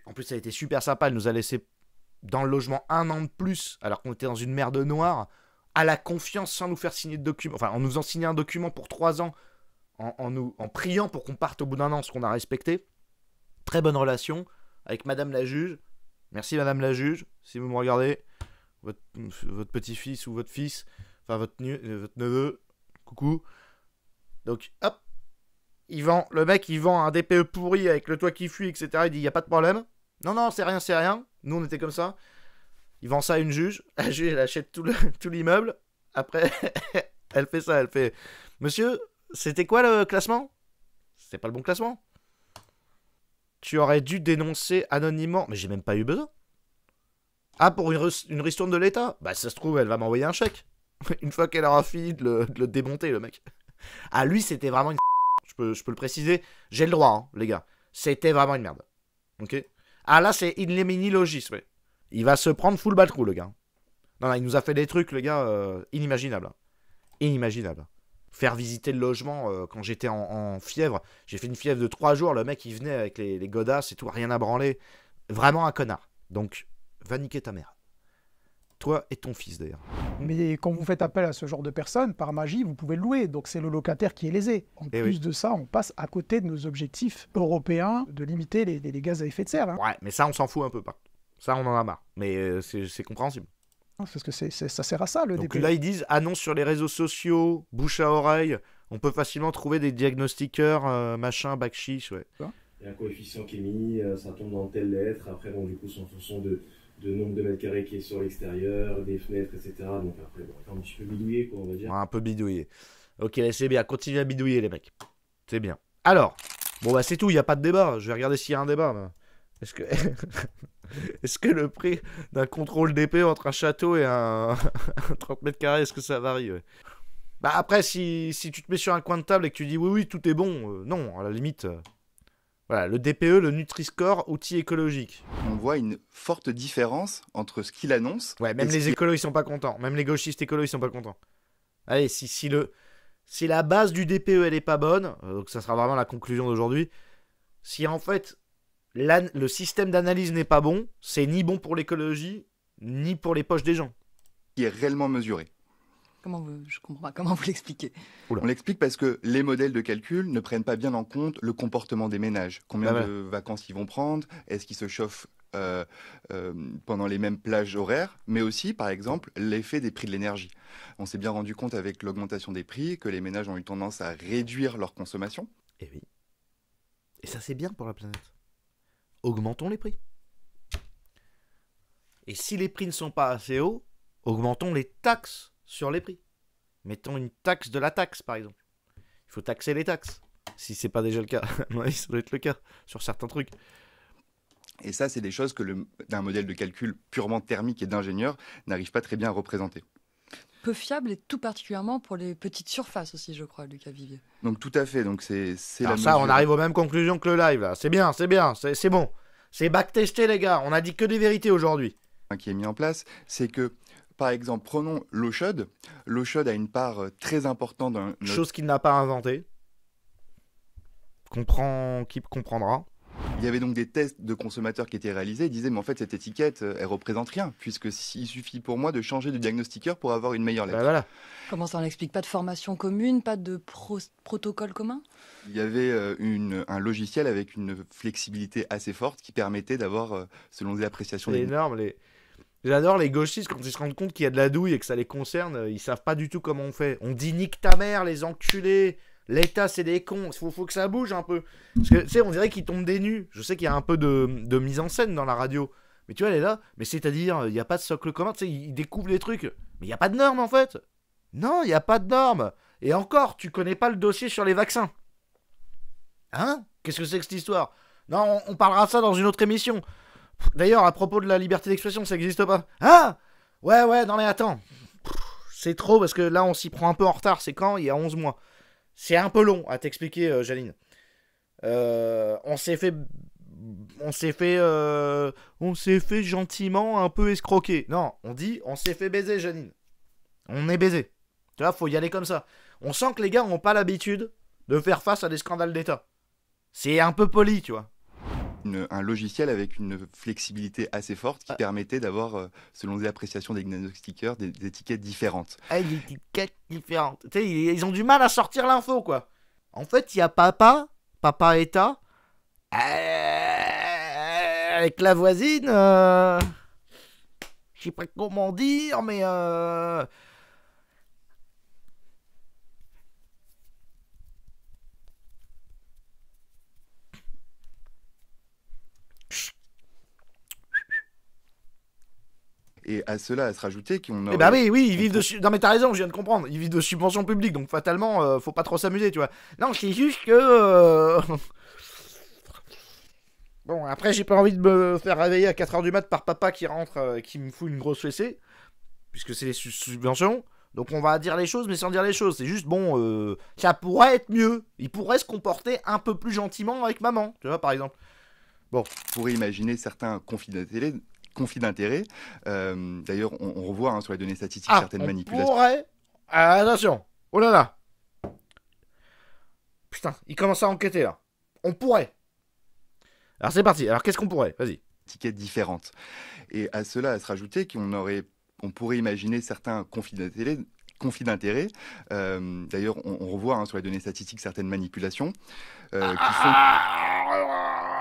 En plus, ça a été super sympa. Elle nous a laissé dans le logement 1 an de plus, alors qu'on était dans une merde noire, à la confiance sans nous faire signer de document. Enfin, en nous faisant signer un document pour 3 ans, en priant pour qu'on parte au bout d'1 an, ce qu'on a respecté. Très bonne relation avec madame la juge. Merci madame la juge, si vous me regardez. Votre petit-fils ou votre fils, enfin votre neveu, coucou. Donc, hop, le mec il vend un DPE pourri avec le toit qui fuit, etc. Il dit, il n'y a pas de problème. Non, c'est rien. Nous, on était comme ça. Il vend ça à une juge. La juge, elle achète tout l'immeuble. Après, elle fait ça. Elle fait, monsieur, c'était quoi le classement? C'était pas le bon classement. Tu aurais dû dénoncer anonymement. Mais j'ai même pas eu besoin. Ah, pour une ristourne de l'État? Bah, ça se trouve, elle va m'envoyer un chèque. Une fois qu'elle aura fini de le démonter, le mec. Ah, lui, c'était vraiment une... Je peux le préciser. J'ai le droit, hein, les gars. C'était vraiment une merde. Ok? Ah, là, c'est in limini logis, ouais. Il va se prendre full battrou, le gars. Non, il nous a fait des trucs, le gars, inimaginables. Inimaginables. Faire visiter le logement quand j'étais en fièvre. J'ai fait une fièvre de 3 jours. Le mec, il venait avec les godasses et tout, rien à branler. Vraiment un connard. Donc, va niquer ta mère. Toi et ton fils, d'ailleurs. Mais quand vous faites appel à ce genre de personnes, par magie, vous pouvez le louer. Donc c'est le locataire qui est lésé. En plus de ça, on passe à côté de nos objectifs européens de limiter les gaz à effet de serre. Hein. Ouais, mais ça, on s'en fout un peu, pas. Ça, on en a marre. Mais c'est compréhensible. Parce que ça sert à ça, le Donc DPE. là, ils disent, annonce sur les réseaux sociaux, bouche à oreille. On peut facilement trouver des diagnostiqueurs, machin, bac chiche, ouais. Il y a un coefficient qui est mis, ça tombe dans telle lettre. Après, bon, du coup, c'est en fonction de nombre de mètres carrés qui est sur l'extérieur, des fenêtres, etc. Donc après, bon, un petit peu bidouillé, quoi, on va dire. Un peu bidouillé. Ok, c'est bien. Continuez à bidouiller, les mecs. C'est bien. Alors, bon, bah, c'est tout. Il n'y a pas de débat. Je vais regarder s'il y a un débat. Mais... Est-ce que le prix d'un contrôle d'épée entre un château et un 30 mètres carrés, est-ce que ça varie? Ouais. Bah, après, si tu te mets sur un coin de table et que tu dis oui, tout est bon, non, à la limite... Voilà, le DPE, le Nutri-Score, outil écologique. On voit une forte différence entre ce qu'il annonce... Ouais, même les écolos, ils sont pas contents. Même les gauchistes écolos, ils sont pas contents. Allez, si la base du DPE, elle est pas bonne, donc ça sera vraiment la conclusion d'aujourd'hui, si en fait, le système d'analyse n'est pas bon, c'est ni bon pour l'écologie, ni pour les poches des gens. Qui est réellement mesuré. Je comprends pas. Comment vous l'expliquez? On l'explique parce que les modèles de calcul ne prennent pas bien en compte le comportement des ménages. Combien de vacances ils vont prendre? Est-ce qu'ils se chauffent pendant les mêmes plages horaires? Mais aussi, par exemple, l'effet des prix de l'énergie. On s'est bien rendu compte avec l'augmentation des prix que les ménages ont eu tendance à réduire leur consommation. Et oui. Et ça, c'est bien pour la planète. Augmentons les prix. Et si les prix ne sont pas assez hauts, augmentons les taxes sur les prix. Mettons une taxe de la taxe, par exemple. Il faut taxer les taxes. Si c'est pas déjà le cas. Oui, ça doit être le cas sur certains trucs. Et ça, c'est des choses que d'un modèle de calcul purement thermique et d'ingénieur n'arrive pas très bien à représenter. Peu fiable et tout particulièrement pour les petites surfaces aussi, je crois, Lucas Vivier. Donc tout à fait. Donc c'est alors ça, on arrive aux mêmes conclusions que le live, là. C'est bien, c'est bon. C'est backtesté, les gars. On a dit que des vérités aujourd'hui. Qui est mis en place, c'est que par exemple, prenons l'eau chaude. L'eau chaude a une part très importante dans... Chose qu'il n'a pas inventée. Qui comprendra. Il y avait donc des tests de consommateurs qui étaient réalisés. Ils disaient, mais en fait, cette étiquette, elle représente rien, puisque il suffit pour moi de changer de diagnostiqueur pour avoir une meilleure lettre. Voilà. Comment ça, on l'explique? Pas de formation commune, pas de protocole commun? Il y avait un logiciel avec une flexibilité assez forte qui permettait d'avoir, selon les appréciations C'est des... énorme. J'adore les gauchistes quand ils se rendent compte qu'il y a de la douille et que ça les concerne. Ils savent pas du tout comment on fait. On dit nique ta mère, les enculés. L'État, c'est des cons. Faut que ça bouge un peu. Parce que, tu sais, on dirait qu'ils tombent des nues. Je sais qu'il y a un peu de mise en scène dans la radio. Mais tu vois, elle est là. Mais c'est-à-dire, il n'y a pas de socle commun. Tu sais, ils découvrent les trucs. Mais il n'y a pas de normes, en fait. Non, il n'y a pas de normes. Et encore, tu connais pas le dossier sur les vaccins. Hein? Qu'est-ce que c'est que cette histoire? Non, on parlera de ça dans une autre émission. D'ailleurs, à propos de la liberté d'expression, ça n'existe pas. Ah! Ouais, non mais attends. C'est trop parce que là, on s'y prend un peu en retard. C'est quand? Il y a 11 mois. C'est un peu long à t'expliquer, Jaline. On s'est fait gentiment un peu escroquer. Non, on dit on s'est fait baiser, Janine. On est baisé. Tu vois, faut y aller comme ça. On sent que les gars n'ont pas l'habitude de faire face à des scandales d'État. C'est un peu poli, tu vois. Un logiciel avec une flexibilité assez forte qui permettait d'avoir, selon les appréciations des diagnostiqueurs, des étiquettes différentes. Ah, des étiquettes différentes. Tu sais, ils ont du mal à sortir l'info, quoi. En fait, il y a papa État, avec la voisine, je sais pas comment dire, mais Et à cela, à se rajouter qu'on aurait... Eh bah oui, ils vivent de... Non mais t'as raison, je viens de comprendre. Ils vivent de subventions publiques, donc fatalement, faut pas trop s'amuser, tu vois. Non, c'est juste que... Bon, après, j'ai pas envie de me faire réveiller à 4h du mat par papa qui rentre, qui me fout une grosse fessée, puisque c'est les subventions. Donc on va dire les choses, mais sans dire les choses. C'est juste, bon, ça pourrait être mieux. Il pourrait se comporter un peu plus gentiment avec maman, tu vois, par exemple. Bon. On pourrait imaginer certains conflits d'intérêt. D'ailleurs, on revoit sur les données statistiques certaines manipulations. Pourrait... attention. Oh là là. Putain, il commence à enquêter là. On pourrait. Alors c'est parti. Alors qu'est-ce qu'on pourrait? Vas-y. Étiquettes différentes. Et à cela, à se rajouter on pourrait imaginer certains conflits d'intérêt. D'ailleurs, on revoit sur les données statistiques certaines manipulations qui font...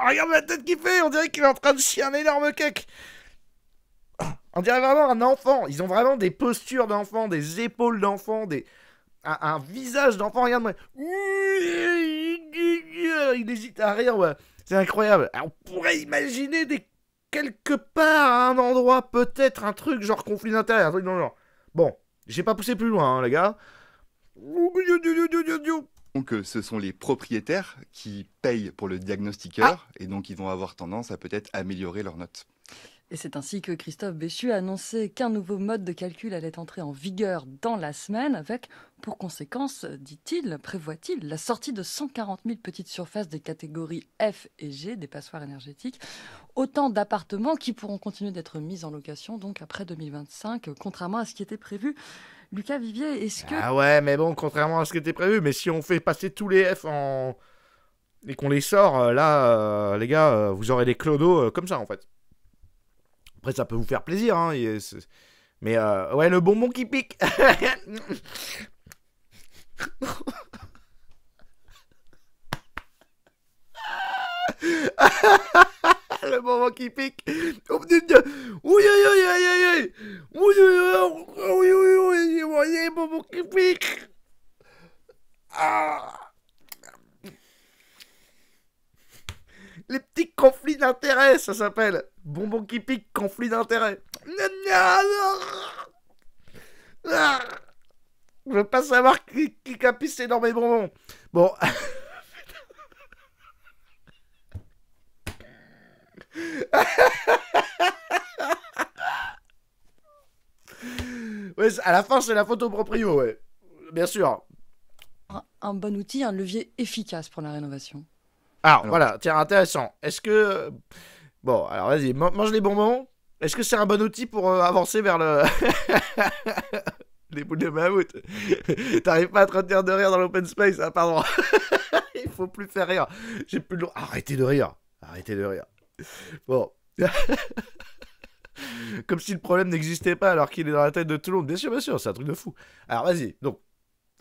Regarde la tête qu'il fait. On dirait qu'il est en train de chier un énorme cake. On dirait vraiment un enfant. Ils ont vraiment des postures d'enfant, des épaules d'enfant, un visage d'enfant. Regarde-moi. Il hésite à rire, ouais. C'est incroyable. Alors, on pourrait imaginer quelque part à un endroit, peut-être un truc genre conflit d'intérêt, un truc dans le genre. Bon, j'ai pas poussé plus loin, hein, les gars. Donc ce sont les propriétaires qui payent pour le diagnostiqueur et donc ils vont avoir tendance à peut-être améliorer leurs notes. Et c'est ainsi que Christophe Béchu a annoncé qu'un nouveau mode de calcul allait entrer en vigueur dans la semaine avec, pour conséquence, dit-il, prévoit-il, la sortie de 140 000 petites surfaces des catégories F et G, des passoires énergétiques, autant d'appartements qui pourront continuer d'être mis en location donc après 2025, contrairement à ce qui était prévu. Lucas Vivier, est-ce que... Ah ouais, mais bon, contrairement à ce qui était prévu, mais si on fait passer tous les F et qu'on les sort, là, les gars, vous aurez des clodos comme ça, en fait. Après, ça peut vous faire plaisir, hein. Mais, ouais, le bonbon qui pique. Le bonbon qui pique. Oh, putain. Oui, le bonbon qui pique. Ah. Les petits conflits d'intérêt, ça s'appelle. Bonbon qui pique, conflit d'intérêt. Je veux pas savoir qui a pissé dans mes bonbons. Bon. Ouais, à la fin, c'est la photo proprio, ouais. Bien sûr. Un bon outil, un levier efficace pour la rénovation. Alors, voilà, tiens, intéressant. Est-ce que... Bon, alors vas-y, mange les bonbons. Est-ce que c'est un bon outil pour avancer vers le... les boules de mammouth? T'arrives pas à te retenir de rire dans l'open space, hein, pardon. Il faut plus faire rire. J'ai plus de... Arrêtez de rire. Arrêtez de rire. Bon. Comme si le problème n'existait pas alors qu'il est dans la tête de tout le monde. Bien sûr, c'est un truc de fou. Alors vas-y, donc,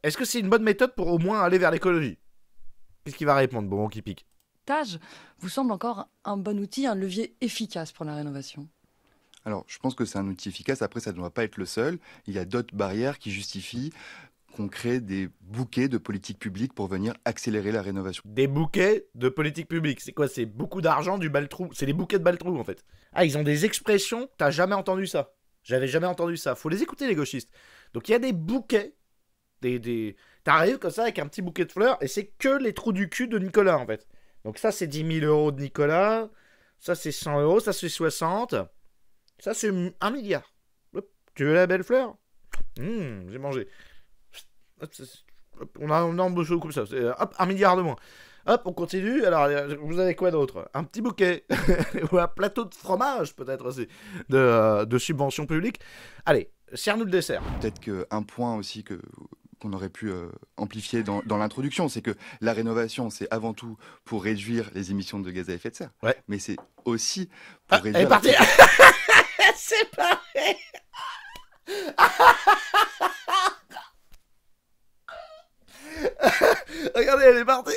est-ce que c'est une bonne méthode pour au moins aller vers l'écologie? Qu'est-ce qu'il va répondre, bon, qui pique? Tage vous semble encore un bon outil, un levier efficace pour la rénovation? Alors, je pense que c'est un outil efficace. Après, ça ne doit pas être le seul. Il y a d'autres barrières qui justifient qu'on crée des bouquets de politiques publiques pour venir accélérer la rénovation. Des bouquets de politique publique. C'est quoi? C'est beaucoup d'argent, du baltrou. C'est des bouquets de baltrou, en fait. Ah, ils ont des expressions, t'as jamais entendu ça. J'avais jamais entendu ça. Faut les écouter, les gauchistes. Donc, il y a des bouquets. T'arrives comme ça avec un petit bouquet de fleurs et c'est que les trous du cul de Nicolas, en fait. Donc, ça, c'est 10 000 € de Nicolas. Ça, c'est 100 €. Ça, c'est 60. Ça, c'est 1 milliard. Hop, tu veux la belle fleur? J'ai mangé. On a embauché comme ça. Hop, 1 milliard de moins. Hop, on continue. Alors, vous avez quoi d'autre? Un petit bouquet. Ou un plateau de fromage, peut-être aussi. De subventions publiques. Allez, sers-nous le dessert. Peut-être qu'un point aussi qu'on aurait pu amplifier dans l'introduction, c'est que la rénovation, c'est avant tout pour réduire les émissions de gaz à effet de serre. Ouais. Mais c'est aussi pour réduire... Elle est partie. C'est pareil. Regardez, elle est partie.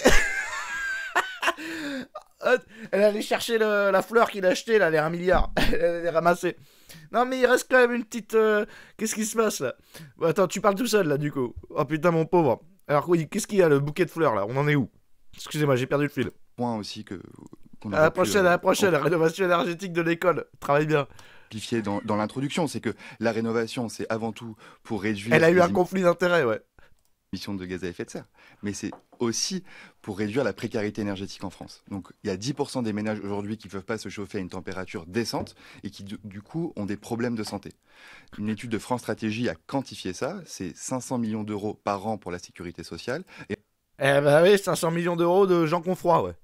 Elle allait chercher la fleur qu'il a achetée, là, les 1 milliard. Elle allait ramasser. Non, mais il reste quand même une petite... Qu'est-ce qui se passe, là? Bon, attends, tu parles tout seul, là, du coup. Oh, putain, mon pauvre. Alors, oui, qu'est-ce qu'il y a, le bouquet de fleurs, là? On en est où? Excusez-moi, j'ai perdu le fil. Point aussi qu'on à la prochaine, la rénovation énergétique de l'école. Travaille bien. Amplifié dans l'introduction, c'est que la rénovation, c'est avant tout pour réduire... Elle a eu un conflit d'intérêts, ouais. Émissions de gaz à effet de serre, mais c'est aussi pour réduire la précarité énergétique en France. Donc il y a 10% des ménages aujourd'hui qui ne peuvent pas se chauffer à une température décente et qui du coup ont des problèmes de santé. Une étude de France Stratégie a quantifié ça, c'est 500 millions d'euros par an pour la sécurité sociale. Et... Eh ben oui, 500 millions d'euros de gens qu'on froid, ouais.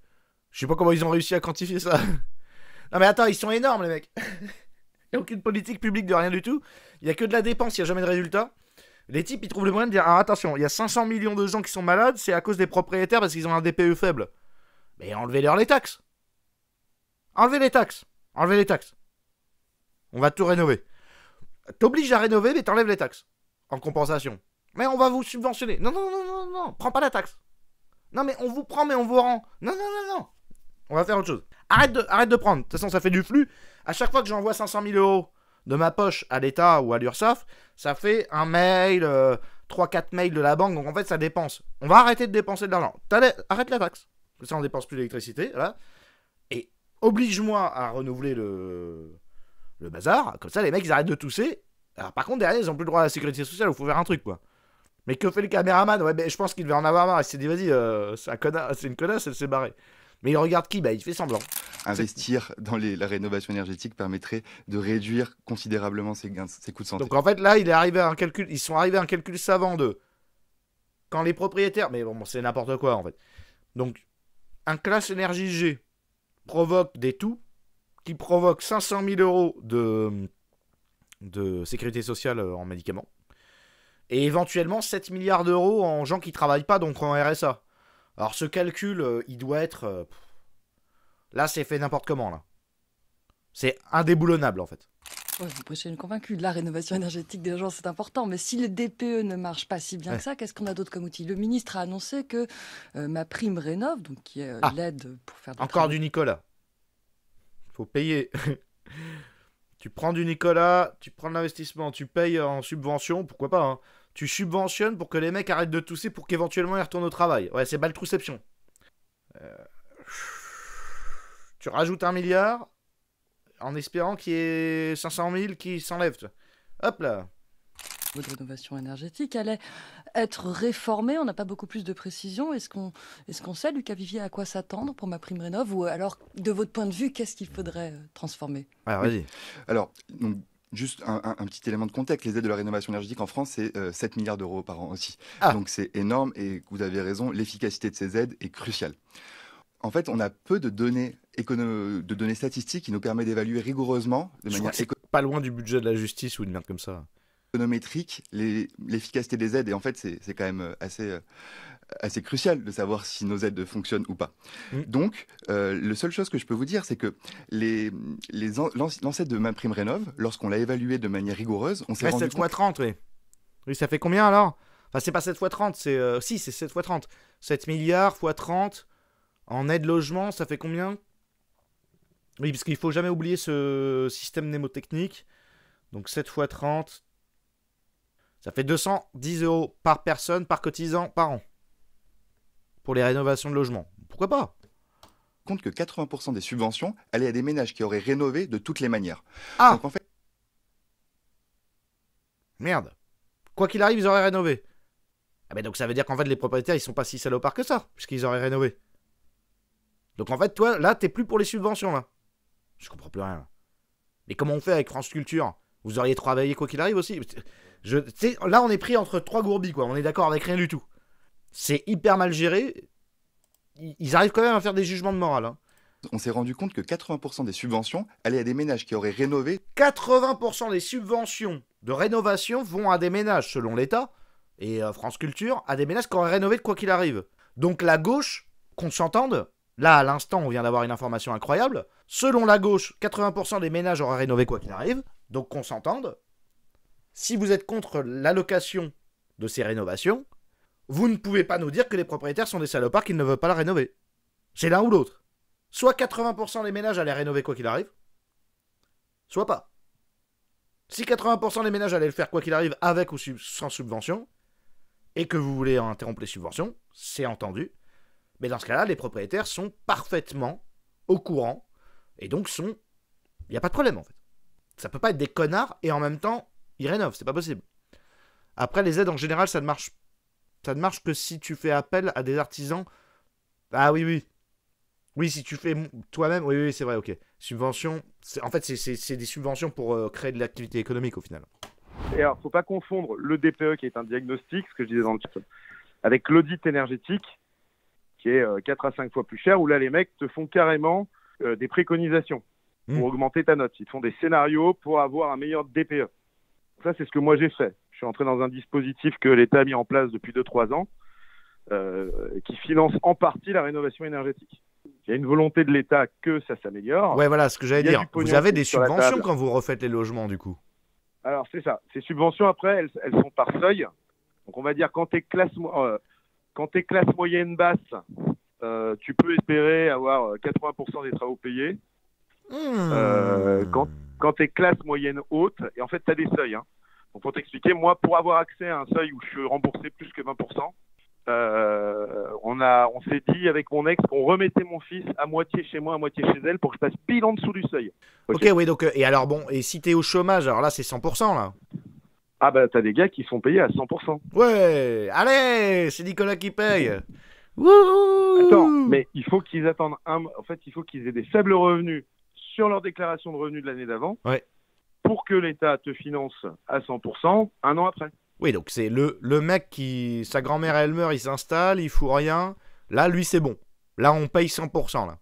Je sais pas comment ils ont réussi à quantifier ça. Non mais attends, ils sont énormes les mecs. Il n'y a aucune politique publique de rien du tout. Il n'y a que de la dépense, il n'y a jamais de résultat. Les types, ils trouvent le moyen de dire, ah, attention, il y a 500 millions de gens qui sont malades, c'est à cause des propriétaires parce qu'ils ont un DPE faible. Mais enlevez-leur les taxes. Enlevez les taxes. Enlevez les taxes. On va tout rénover. T'obliges à rénover, mais t'enlèves les taxes. En compensation. Mais on va vous subventionner. Non, non, non, non, non, prends pas la taxe. Non, mais on vous prend, mais on vous rend. Non, non, non, non. On va faire autre chose. Arrête de prendre. De toute façon, ça fait du flux. À chaque fois que j'envoie 500 000 € de ma poche à l'État ou à l'URSSAF, ça fait un mail, 3-4 mails de la banque, donc en fait ça dépense. On va arrêter de dépenser de l'argent. Arrête la taxe. Comme ça on dépense plus d'électricité, voilà. Et oblige-moi à renouveler le bazar, comme ça les mecs ils arrêtent de tousser. Alors par contre derrière ils ont plus le droit à la sécurité sociale, il faut faire un truc quoi. Mais que fait le caméraman? Ouais, ben, je pense qu'il devait en avoir marre, il s'est dit vas-y, c'est une connasse, elle s'est barrée. Mais il regarde qui? Bah il fait semblant. Investir dans la rénovation énergétique permettrait de réduire considérablement ses coûts de santé. Donc en fait là, ils sont arrivés à un calcul savant de quand les propriétaires, mais bon c'est n'importe quoi en fait. Donc un classe énergie G provoque des tout qui provoquent 500 000 € de sécurité sociale en médicaments et éventuellement 7 milliards d'euros en gens qui travaillent pas, donc en RSA. Alors ce calcul, il doit être... Là, c'est fait n'importe comment, là. C'est indéboulonnable, en fait. Ouais, vous prêchez une convaincue. La rénovation énergétique des gens, c'est important. Mais si le DPE ne marche pas si bien que ça, qu'est-ce qu'on a d'autre comme outil? Le ministre a annoncé que ma prime rénov, donc qui est l'aide pour faire des encore travaux. Du Nicolas. Faut payer. Tu prends du Nicolas, tu prends de l'investissement, tu payes en subvention, pourquoi pas, hein. Tu subventionnes pour que les mecs arrêtent de tousser pour qu'éventuellement ils retournent au travail. Ouais, c'est baltrouception. Tu rajoutes 1 milliard en espérant qu'il y ait 500 000 qui s'enlèvent. Hop là. Votre rénovation énergétique allait être réformée. On n'a pas beaucoup plus de précision. Est-ce qu'on sait, Lucas Vivier, à quoi s'attendre pour ma prime rénov? Ou alors, de votre point de vue, qu'est-ce qu'il faudrait transformer? Alors, vas-y. Alors, donc, juste un petit élément de contexte, les aides de la rénovation énergétique en France, c'est 7 milliards d'euros par an aussi. Donc c'est énorme et vous avez raison, l'efficacité de ces aides est cruciale. En fait, on a peu de données statistiques qui nous permettent d'évaluer rigoureusement, de manière pas loin du budget de la justice ou une merde comme ça. Économétrique, l'efficacité des aides, et en fait c'est quand même assez assez crucial de savoir si nos aides fonctionnent ou pas. Donc, la seule chose que je peux vous dire, c'est que l'ancêtre de MaPrimeRénov', lorsqu'on l'a évalué de manière rigoureuse, on s'est rendu 7 compte... x 30, oui. Oui, ça fait combien alors? Enfin, c'est pas 7 x 30, c'est... si, c'est 7 x 30. 7 milliards x 30 en aide logement, ça fait combien? Oui, parce qu'il faut jamais oublier ce système mnémotechnique. Donc 7 x 30, ça fait 210 € par personne, par cotisant, par an. Pour les rénovations de logements. Pourquoi pas? Compte que 80% des subventions allaient à des ménages qui auraient rénové de toutes les manières. Ah! Donc en fait... Merde. Quoi qu'il arrive, ils auraient rénové. Ah ben donc ça veut dire qu'en fait les propriétaires ils sont pas si salopards que ça, puisqu'ils auraient rénové. Donc en fait toi, là t'es plus pour les subventions là. Je comprends plus rien là. Mais comment on fait avec France Culture? Vous auriez travaillé quoi qu'il arrive aussi. Là on est pris entre trois gourbis quoi, on est d'accord avec rien du tout. C'est hyper mal géré. Ils arrivent quand même à faire des jugements de morale. Hein. On s'est rendu compte que 80% des subventions allaient à des ménages qui auraient rénové. 80% des subventions de rénovation vont à des ménages, selon l'État, et France Culture, à des ménages qui auraient rénové de quoi qu'il arrive. Donc la gauche, qu'on s'entende, là à l'instant on vient d'avoir une information incroyable, selon la gauche, 80% des ménages auraient rénové quoi qu'il arrive, donc qu'on s'entende, si vous êtes contre l'allocation de ces rénovations, vous ne pouvez pas nous dire que les propriétaires sont des salopards qui ne veulent pas la rénover. C'est l'un ou l'autre. Soit 80% des ménages allaient rénover quoi qu'il arrive, soit pas. Si 80% des ménages allaient le faire quoi qu'il arrive, avec ou sans subvention, et que vous voulez interrompre les subventions, c'est entendu. Mais dans ce cas-là, les propriétaires sont parfaitement au courant, et donc il n'y a pas de problème en fait. Ça peut pas être des connards, et en même temps, ils rénovent, c'est pas possible. Après, les aides en général, ça ne marche que si tu fais appel à des artisans. Ah oui, oui. Oui, si tu fais toi-même, oui, c'est vrai, ok. Subvention, en fait, c'est des subventions pour créer de l'activité économique au final. Et alors, faut pas confondre le DPE, qui est un diagnostic, ce que je disais dans le chat, avec l'audit énergétique, qui est 4 à 5 fois plus cher, où là, les mecs te font carrément des préconisations pour augmenter ta note. Ils te font des scénarios pour avoir un meilleur DPE. Ça, c'est ce que moi j'ai fait. Je suis entré dans un dispositif que l'État a mis en place depuis 2-3 ans, qui finance en partie la rénovation énergétique. Il y a une volonté de l'État que ça s'améliore. Ouais, voilà ce que j'allais dire. Vous avez des subventions quand vous refaites les logements, du coup? Alors, c'est ça. Ces subventions, après, elles sont par seuil. Donc, on va dire, quand tu es classe moyenne basse, tu peux espérer avoir 80% des travaux payés. Quand tu es classe moyenne haute, et en fait, tu as des seuils. Hein. Donc, pour t'expliquer, moi, pour avoir accès à un seuil où je suis remboursé plus que 20%, on s'est dit avec mon ex qu'on remettait mon fils à moitié chez moi, à moitié chez elle, pour que je passe pile en dessous du seuil. Ok, oui, donc, et alors bon, et si t'es au chômage, alors là c'est 100% là. Ah bah t'as des gars qui sont payés à 100%. Ouais, allez, c'est Nicolas qui paye. Wouhou. Attends, mais il faut qu'ils attendent en fait, il faut qu'ils aient des faibles revenus sur leur déclaration de revenus de l'année d'avant, pour que l'État te finance à 100% un an après. Oui, donc c'est le mec qui... Sa grand-mère, elle meurt, il s'installe, il fout rien. Là, lui, c'est bon. Là, on paye 100%, là.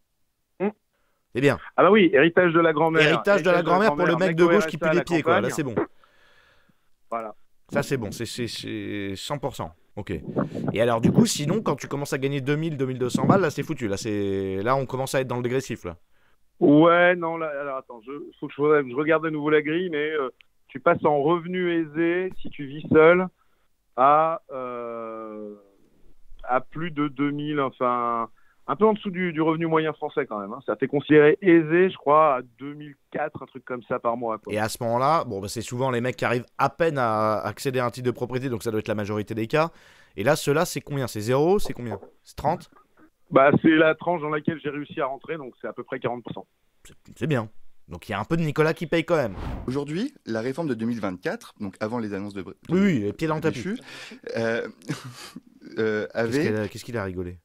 C'est bien. Ah bah oui, héritage de la grand-mère. Héritage de la grand-mère pour le mec de gauche qui pue les pieds, quoi. Là, c'est bon. Voilà. Ça, c'est bon. C'est 100%. Ok. Et alors, du coup, sinon, quand tu commences à gagner 2000, 2200 balles, là, c'est foutu. Là, on commence à être dans le dégressif, là. Ouais, non, là, alors attends, faut que je regarde de nouveau la grille, mais... tu passes en revenu aisé, si tu vis seul, à plus de 2000, enfin, un peu en dessous du revenu moyen français quand même. Hein. Ça t'est considéré aisé, je crois, à 2004, un truc comme ça par mois. Quoi. Et à ce moment-là, bon, bah, c'est souvent les mecs qui arrivent à peine à accéder à un titre de propriété, donc ça doit être la majorité des cas. Et là, ceux-là, c'est combien? C'est 0? C'est combien? C'est 30? Bah, c'est la tranche dans laquelle j'ai réussi à rentrer, donc c'est à peu près 40%. C'est bien. Donc il y a un peu de Nicolas qui paye quand même. Aujourd'hui, la réforme de 2024, donc avant les annonces de oui, les pieds dans le tapis. avait... Qu'est-ce qu'il a rigolé?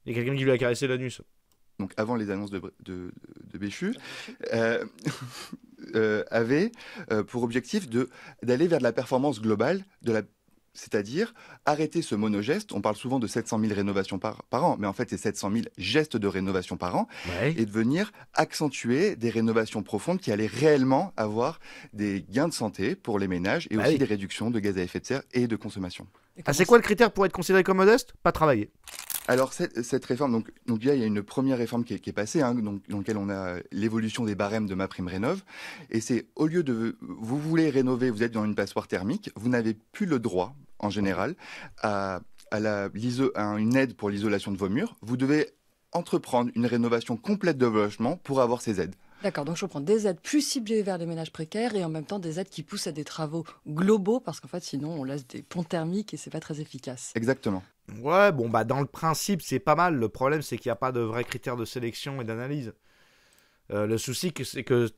Il y a quelqu'un qui lui a caressé l'anus. Donc avant les annonces de Béchu, avait pour objectif d'aller vers de la performance globale, de la C'est-à-dire arrêter ce monogeste. On parle souvent de 700 000 rénovations par an, mais en fait, c'est 700 000 gestes de rénovation par an. Ouais. Et de venir accentuer des rénovations profondes qui allaient réellement avoir des gains de santé pour les ménages et aussi des réductions de gaz à effet de serre et de consommation. Ah, c'est quoi le critère pour être considéré comme modeste? Pas travailler. Alors, cette réforme, donc là, il y a une première réforme qui est passée, hein, dans laquelle on a l'évolution des barèmes de MaPrimeRénov'. Et c'est, au lieu de... Vous voulez rénover, vous êtes dans une passoire thermique, vous n'avez plus le droit, en général, à une aide pour l'isolation de vos murs. Vous devez entreprendre une rénovation complète de vos logements pour avoir ces aides. D'accord, donc je prends des aides plus ciblées vers les ménages précaires et en même temps des aides qui poussent à des travaux globaux parce qu'en fait sinon on laisse des ponts thermiques et c'est pas très efficace. Exactement. Ouais, bon, bah dans le principe, c'est pas mal. Le problème, c'est qu'il n'y a pas de vrais critères de sélection et d'analyse. Le souci, c'est que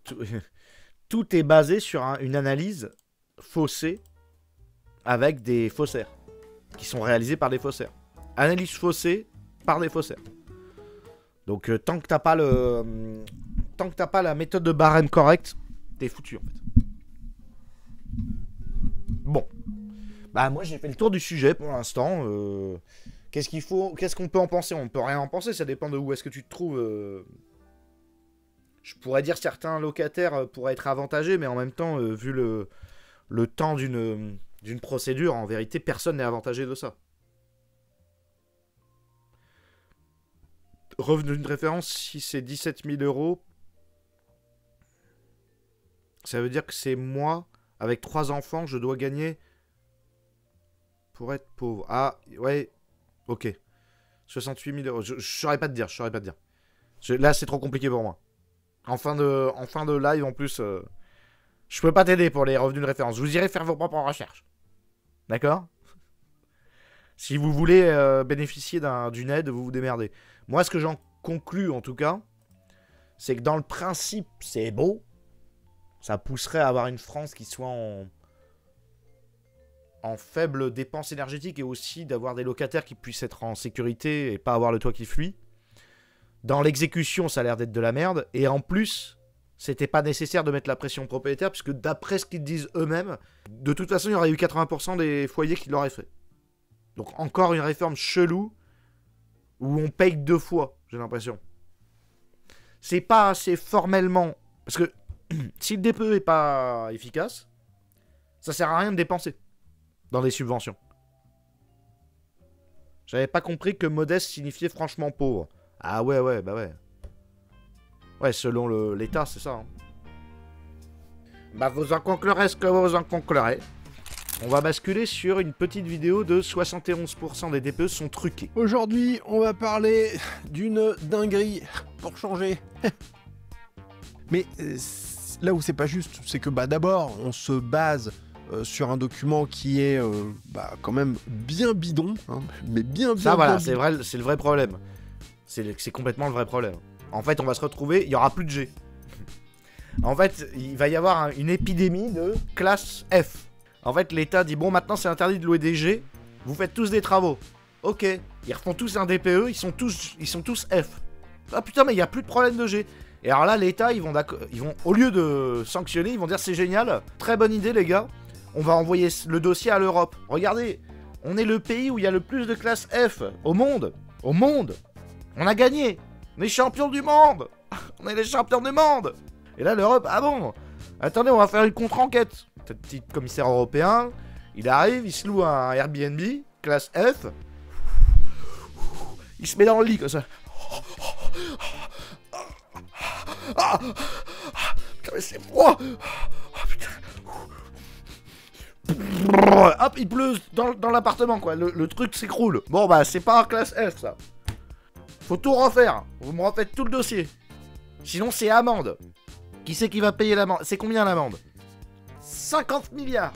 tout est basé sur une analyse faussée avec des faussaires qui sont réalisés par des faussaires. Analyse faussée par des faussaires. Donc tant que t'as pas la méthode de barème correcte, t'es foutu en fait. Bon. Bah moi j'ai fait le tour du sujet pour l'instant. Qu'est-ce qu'on peut en penser? On peut rien en penser, ça dépend de où est-ce que tu te trouves. Je pourrais dire certains locataires pourraient être avantagés, mais en même temps, vu le temps d'une procédure, en vérité, personne n'est avantagé de ça. Revenu de référence, si c'est 17 000 €, ça veut dire que c'est moi, avec 3 enfants, je dois gagner pour être pauvre. Ah, ouais, ok. 68 000 €. Je saurais pas te dire, Là, c'est trop compliqué pour moi. En fin de live, en plus, je peux pas t'aider pour les revenus de référence. Vous irez faire vos propres recherches. D'accord? Si vous voulez bénéficier d'une aide, vous vous démerdez. Moi, ce que j'en conclus, en tout cas, c'est que dans le principe, c'est beau. Ça pousserait à avoir une France qui soit en faible dépense énergétique et aussi d'avoir des locataires qui puissent être en sécurité et pas avoir le toit qui fuit. Dans l'exécution, ça a l'air d'être de la merde. Et en plus, c'était pas nécessaire de mettre la pression propriétaire, puisque d'après ce qu'ils disent eux-mêmes, de toute façon, il y aurait eu 80% des foyers qui l'auraient fait. Donc encore une réforme chelou, où on paye 2 fois, j'ai l'impression. C'est pas assez formellement... Parce que si le DPE est pas efficace, ça sert à rien de dépenser dans des subventions. J'avais pas compris que modeste signifiait franchement pauvre. Ah ouais, bah ouais. Ouais, selon l'État, c'est ça. Hein. Bah vous en conclurez ce que vous en conclurez. On va basculer sur une petite vidéo de 71% des DPE sont truqués. Aujourd'hui, on va parler d'une dinguerie, pour changer. Mais là où c'est pas juste, c'est que d'abord, on se base sur un document qui est quand même bien bidon, hein, mais bien ça voilà, bidon. c'est le vrai problème. C'est complètement le vrai problème. En fait, on va se retrouver, il n'y aura plus de G. En fait, il va y avoir une épidémie de classe F. En fait, l'État dit, bon, maintenant c'est interdit de louer des G, vous faites tous des travaux. Ok, ils refont tous un DPE, ils sont tous F. Ah putain, mais il n'y a plus de problème de G. Et alors là, l'État, ils vont, au lieu de sanctionner, ils vont dire, c'est génial, très bonne idée les gars, on va envoyer le dossier à l'Europe. Regardez, on est le pays où il y a le plus de classe F au monde. Au monde. On a gagné. On est champion du monde. On est les champions du monde. Et là, l'Europe, ah bon, attendez, on va faire une contre-enquête. Ce petit commissaire européen, il arrive, il se loue un Airbnb, classe F. Il se met dans le lit comme ça. Ah, putain, mais c'est froid. Oh, putain. Hop, il pleut dans l'appartement, quoi. Le truc s'écroule. Bon, bah, c'est pas un classe F, ça. Faut tout refaire. Vous me refaites tout le dossier. Sinon, c'est amende. Qui c'est qui va payer l'amende? C'est combien l'amende? 50 milliards.